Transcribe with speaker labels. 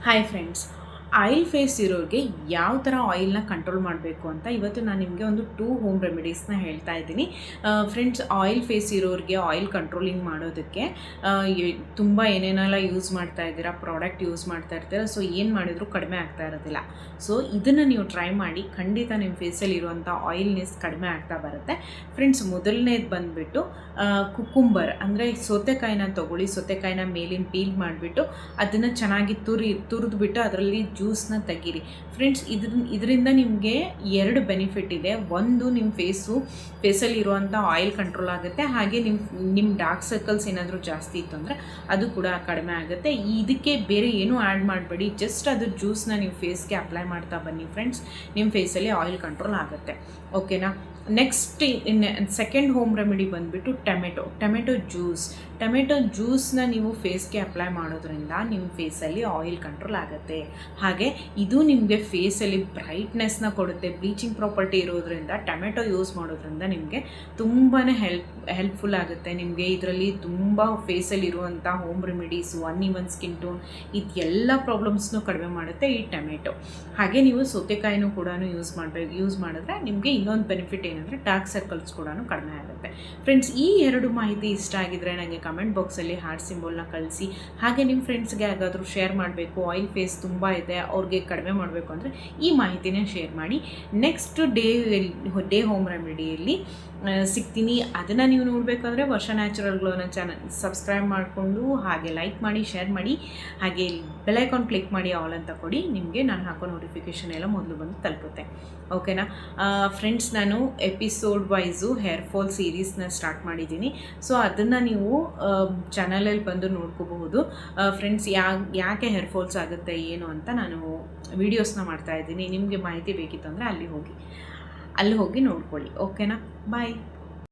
Speaker 1: Hi friends, oil face ಇರೋರಿಗೆ ಯಾವ ಥರ ಆಯಿಲ್ನ ಕಂಟ್ರೋಲ್ ಮಾಡಬೇಕು ಅಂತ ಇವತ್ತು ನಾನು ನಿಮಗೆ ಒಂದು 2 ಹೋಮ್ ರೆಮಿಡೀಸ್ನ ಹೇಳ್ತಾ ಇದ್ದೀನಿ. ಫ್ರೆಂಡ್ಸ್, ಆಯಿಲ್ ಫೇಸ್ ಇರೋರಿಗೆ ಆಯಿಲ್ ಕಂಟ್ರೋಲಿಂಗ್ ಮಾಡೋದಕ್ಕೆ ತುಂಬ ಏನೇನೆಲ್ಲ ಯೂಸ್ ಮಾಡ್ತಾ ಇದ್ದೀರಾ, ಪ್ರಾಡಕ್ಟ್ ಯೂಸ್ ಮಾಡ್ತಾ ಇರ್ತೀರಾ. ಸೊ ಏನು ಮಾಡಿದರೂ ಕಡಿಮೆ ಆಗ್ತಾ ಇರೋದಿಲ್ಲ. ಸೊ ಇದನ್ನು ನೀವು ಟ್ರೈ ಮಾಡಿ, ಖಂಡಿತ ನಿಮ್ಮ ಫೇಸಲ್ಲಿ ಇರುವಂಥ ಆಯಿಲ್ನೆಸ್ ಕಡಿಮೆ ಆಗ್ತಾ ಬರುತ್ತೆ. ಫ್ರೆಂಡ್ಸ್, ಮೊದಲನೇದು ಬಂದುಬಿಟ್ಟು ಕುಕುಂಬರ್ ಅಂದರೆ ಸೌತೆಕಾಯಿನ ತೊಗೊಳ್ಳಿ. ಸೌತೆಕಾಯಿನ ಮೇಲಿನ ಪೀಲ್ ಮಾಡಿಬಿಟ್ಟು ಅದನ್ನು ಚೆನ್ನಾಗಿ ತುರಿದ್ಬಿಟ್ಟು ಅದರಲ್ಲಿ ಜ್ಯೂಸನ್ನ ತೆಗೀರಿ. ಫ್ರೆಂಡ್ಸ್, ಇದರಿಂದ ನಿಮಗೆ 2 ಬೆನಿಫಿಟ್ ಇದೆ. ಒಂದು, ನಿಮ್ಮ ಫೇಸಲ್ಲಿ ಇರುವಂಥ ಆಯಿಲ್ ಕಂಟ್ರೋಲ್ ಆಗುತ್ತೆ, ಹಾಗೆ ನಿಮ್ಮ ಡಾರ್ಕ್ ಸರ್ಕಲ್ಸ್ ಏನಾದರೂ ಜಾಸ್ತಿ ಇತ್ತು ಅಂದರೆ ಅದು ಕೂಡ ಕಡಿಮೆ ಆಗುತ್ತೆ. ಇದಕ್ಕೆ ಬೇರೆ ಏನೂ ಆ್ಯಡ್ ಮಾಡಬೇಡಿ, ಜಸ್ಟ್ ಅದು ಜ್ಯೂಸನ್ನ ನೀವು ಫೇಸ್ಗೆ ಅಪ್ಲೈ ಮಾಡ್ತಾ ಬನ್ನಿ. ಫ್ರೆಂಡ್ಸ್, ನಿಮ್ಮ ಫೇಸಲ್ಲಿ ಆಯಿಲ್ ಕಂಟ್ರೋಲ್ ಆಗುತ್ತೆ. ಓಕೆನಾ? ನೆಕ್ಸ್ಟ್ ಸೆಕೆಂಡ್ ಹೋಮ್ ರೆಮಿಡಿ ಬಂದುಬಿಟ್ಟು ಟೊಮೆಟೊ ಜ್ಯೂಸನ್ನ ನೀವು ಫೇಸ್ಗೆ ಅಪ್ಲೈ ಮಾಡೋದ್ರಿಂದ ನಿಮ್ಮ ಫೇಸಲ್ಲಿ ಆಯಿಲ್ ಕಂಟ್ರೋಲ್ ಆಗುತ್ತೆ. ಹಾಗೆ ಇದು ನಿಮಗೆ ಫೇಸಲ್ಲಿ ಬ್ರೈಟ್ನೆಸ್ನ ಕೊಡುತ್ತೆ. ಬ್ಲೀಚಿಂಗ್ ಪ್ರಾಪರ್ಟಿ ಇರೋದ್ರಿಂದ ಟೊಮೆಟೊ ಯೂಸ್ ಮಾಡೋದ್ರಿಂದ ನಿಮಗೆ ತುಂಬಾ ಹೆಲ್ಪ್ಫುಲ್ ಆಗುತ್ತೆ. ನಿಮಗೆ ಇದರಲ್ಲಿ ತುಂಬ ಫೇಸಲ್ಲಿ ಇರುವಂಥ home remedies, uneven skin tone, ಇದೆಲ್ಲ ಪ್ರಾಬ್ಲಮ್ಸ್ನೂ ಕಡಿಮೆ ಮಾಡುತ್ತೆ ಈ ಟೊಮೆಟೊ. ಹಾಗೆ ನೀವು ಸೌತೆಕಾಯಿನೂ ಕೂಡ ಯೂಸ್ ಮಾಡಿದ್ರೆ ನಿಮಗೆ ಇನ್ನೊಂದು ಬೆನಿಫಿಟ್ ಏನಂದರೆ ಡಾರ್ಕ್ ಸರ್ಕಲ್ಸ್ ಕೂಡ ಕಡಿಮೆ ಆಗುತ್ತೆ. ಫ್ರೆಂಡ್ಸ್, ಈ 2 ಮಾಹಿತಿ ಇಷ್ಟ ಆಗಿದ್ರೆ ನನಗೆ ಕಮೆಂಟ್ ಬಾಕ್ಸಲ್ಲಿ ಹಾರ್ಟ್ ಸಿಂಬಲ್ನ ಕಳಿಸಿ. ಹಾಗೆ ನಿಮ್ಮ ಫ್ರೆಂಡ್ಸ್ಗೆ ಯಾರಿಗಾದರೂ ಶೇರ್ ಮಾಡಬೇಕು, ಆಯಿಲ್ ಫೇಸ್ ತುಂಬ ಇದೆ, ಅವ್ರಿಗೆ ಕಡಿಮೆ ಮಾಡಬೇಕು ಅಂದರೆ ಈ ಮಾಹಿತಿನೇ ಶೇರ್ ಮಾಡಿ. ನೆಕ್ಸ್ಟ್ ಡೇ ಹೋಮ್ ರೆಮಿಡಿಯಲ್ಲಿ ಸಿಗ್ತೀನಿ. ಅದನ್ನು ನೀವು ನೋಡಬೇಕಂದ್ರೆ ವರ್ಷ ನ್ಯಾಚುರಲ್ ಗ್ಲೋನ ಚಾನಲ್ ಸಬ್ಸ್ಕ್ರೈಬ್ ಮಾಡಿಕೊಂಡು ಹಾಗೆ ಲೈಕ್ ಮಾಡಿ, ಶೇರ್ ಮಾಡಿ, ಹಾಗೆ ಬೆಲ್ ಐಕಾನ್ ಕ್ಲಿಕ್ ಮಾಡಿ ಆಲ್ ಅಂತ ಕೊಡಿ. ನಿಮಗೆ ನಾನು ಹಾಕೋ ನೋಟಿಫಿಕೇಷನ್ ಎಲ್ಲ ಮೊದಲು ಬಂದು ತಲುಪುತ್ತೆ. ಓಕೆನಾ? ಫ್ರೆಂಡ್ಸ್, ನಾನು ಎಪಿಸೋಡ್ ವೈಸು ಹೇರ್ ಫಾಲ್ ಸೀರೀಸ್ನ ಸ್ಟಾರ್ಟ್ ಮಾಡಿದ್ದೀನಿ. ಸೊ ಅದನ್ನು ನೀವು ಚಾನಲಲ್ಲಿ ಬಂದು ನೋಡ್ಕೋಬಹುದು. ಫ್ರೆಂಡ್ಸ್, ಯಾಕೆ ಹೇರ್ ಫಾಲ್ಸ್ ಆಗುತ್ತೆ ಏನು ಅಂತ ನಾನು ವೀಡಿಯೋಸ್ನ ಮಾಡ್ತಾಯಿದ್ದೀನಿ. ನಿಮಗೆ ಮಾಹಿತಿ ಬೇಕಿತ್ತು ಅಂದರೆ ಅಲ್ಲಿ ಹೋಗಿ ನೋಡ್ಕೊಳ್ಳಿ. ಓಕೆನಾ? ಬಾಯ್.